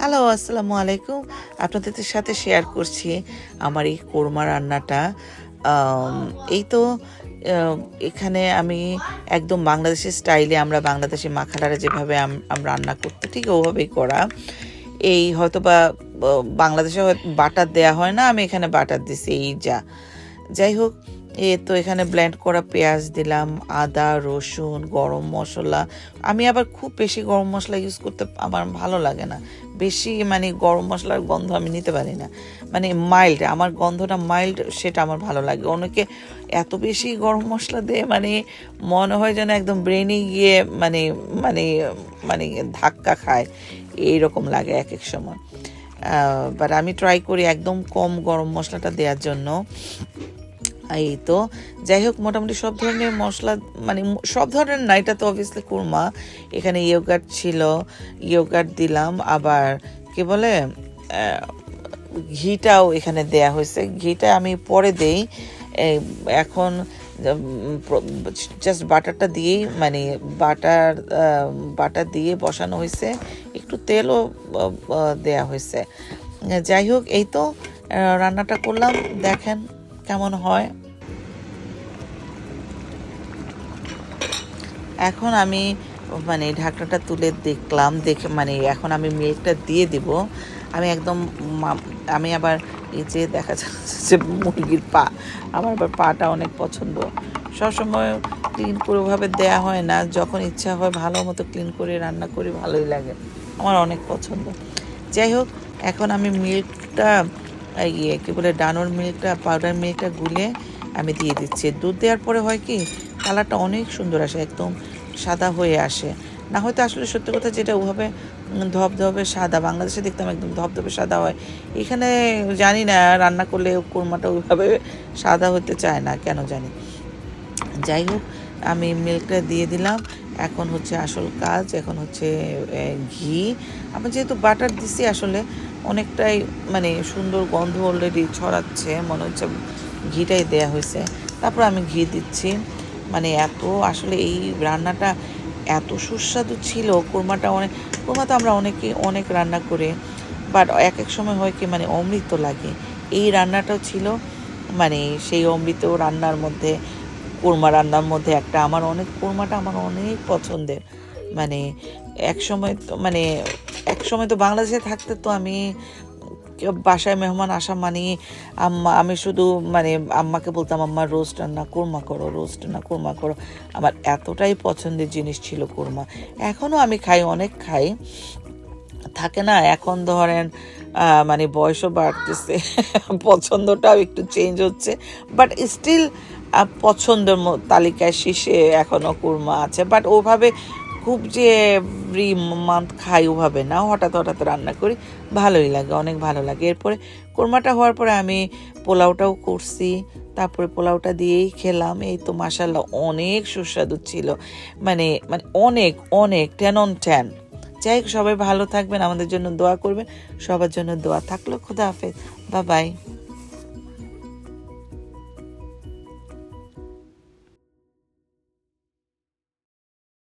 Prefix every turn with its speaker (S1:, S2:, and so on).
S1: Hello, আসসালামু আলাইকুম। আপনাদের সাথে শেয়ার করছি আমার এই কোরমা রান্নাটা। আম এই তো এখানে আমি একদম বাংলাদেশি স্টাইলে আমরা বাংলাদেশি মাখালারা যেভাবে রান্না করতে ঠিক ওভাবেই করা। এই হয়তোবা বাংলাদেশে বাটার দেয়া হয় না, আমি এখানে বাটার দিছি এই যা। যাই হোক, তো এখানে ব্লেন্ড করা পেঁয়াজ দিলাম, আদা, রসুন, গরম মশলা। আমি আবার খুব বেশি গরম মশলা ইউজ করতে আমার ভালো লাগে না। বেশি গরম মশলার গন্ধ আমি নিতে পারি না। মাইল্ড, আমার গন্ধটা মাইল্ড, সেটা আমার ভালো লাগে। অনেকে এত বেশি গরম মশলা দিয়ে মনে হয় যেন একদম ব্রেনে গিয়ে মানে মানে মানে ধাক্কা খায়, এইরকম লাগে এক এক সময়। বাট আমি ট্রাই করি একদম কম গরম মশলাটা দেওয়ার জন্য। এই তো যাই হোক, মোটামুটি সব ধরনের মশলা, সব ধরনের না, এটা তো অবভিয়াসলি কোরমা। এখানে ইয়োগার্ট ছিল, ইয়োগার্ট দিলাম, আবার কি বলে ঘিটাও এখানে দেয়া হয়েছে। ঘিটা আমি পরে দেই, এখন জাস্ট বাটারটা দিয়েই বাটার দিয়ে বসানো হয়েছে, একটু তেলও দেয়া হয়েছে। যাই হোক, এই তো রান্নাটা করলাম, দেখেন কেমন হয়। এখন আমি ঢাকনাটা তুলে দেখলাম, দেখে এখন আমি মিল্কটা দিয়ে দিব। আমি একদম আমি আবার এই যে দেখা যাচ্ছে যে মুরগির পা, আমার আবার পাটা অনেক পছন্দ। সবসময় ক্লিন করে ওভাবে দেওয়া হয় না, যখন ইচ্ছা হয় ভালো মতো ক্লিন করে রান্না করি, ভালোই লাগে, আমার অনেক পছন্দ। যাই হোক, এখন আমি মিল্কটা কী বলে ডানোর মিল্কটা, পাউডার মিল্কটা গুলে আমি দিয়ে দিচ্ছি। দুধ দেওয়ার পরে হয় কি, কালারটা অনেক সুন্দর আসে, একদম সাদা হয়ে আসে। না হয়তো আসলে সত্যি কথা যেটা ওভাবে ধবধবে সাদা, বাংলাদেশে দেখতাম একদম ধবধবে সাদা হয়। এখানে জানি না, রান্না করলে কোরমাটা ওইভাবে সাদা হতে চায় না কেন জানি। যাই হোক, আমি মিল্কটা দিয়ে দিলাম। এখন হচ্ছে আসল কাজ, এখন হচ্ছে ঘি। আমি যেহেতু বাটার দিছি, আসলে অনেকটাই সুন্দর গন্ধ অলরেডি ছড়াচ্ছে, মনে হচ্ছে ঘিটাই দেয়া হয়েছে। তারপর আমি ঘি দিচ্ছি। এত আসলে এই রান্নাটা এত সুস্বাদু ছিল। কোরমা তো আমরা অনেক রান্না করে, বাট এক এক সময় হয় কি অমৃত লাগে। এই রান্নাটাও ছিল সেই অমৃত রান্নার মধ্যে, কোরমা রান্নার মধ্যে একটা। কোরমাটা আমার অনেক পছন্দের। মানে এক সময় তো বাংলাদেশে থাকতে তো আমি বাসায় মেহমান আসা আমি শুধু আম্মাকে বলতাম, আম্মা রোস্ট রান্না কোরমা করো, রোস্ট রান্না কোরমা করো। আমার এতটাই পছন্দের জিনিস ছিল কোরমা। এখনও আমি খাই, অনেক খাই, থাকে না। এখন ধরেন বয়সও বাড়তেছে, পছন্দটাও একটু চেঞ্জ হচ্ছে, বাট স্টিল পছন্দের তালিকায় শীর্ষে এখনও কোরমা আছে। বাট ওভাবে খুব যে এভরি মান্থ খাই ওভাবে না, হঠাৎ হঠাৎ রান্না করি, ভালোই লাগে, অনেক ভালো লাগে। এরপরে কোরমাটা হওয়ার পরে আমি পোলাওটাও করছি, তারপরে পোলাওটা দিয়েই খেলাম। এই তো মাশাআল্লাহ, অনেক সুস্বাদু ছিল, অনেক অনেক 10 on 10। যাই হোক, সবাই ভালো থাকবেন, আমাদের জন্য দোয়া করবেন, সবার জন্য দোয়া থাকলো। খুদা হাফেজ, বাই বাই।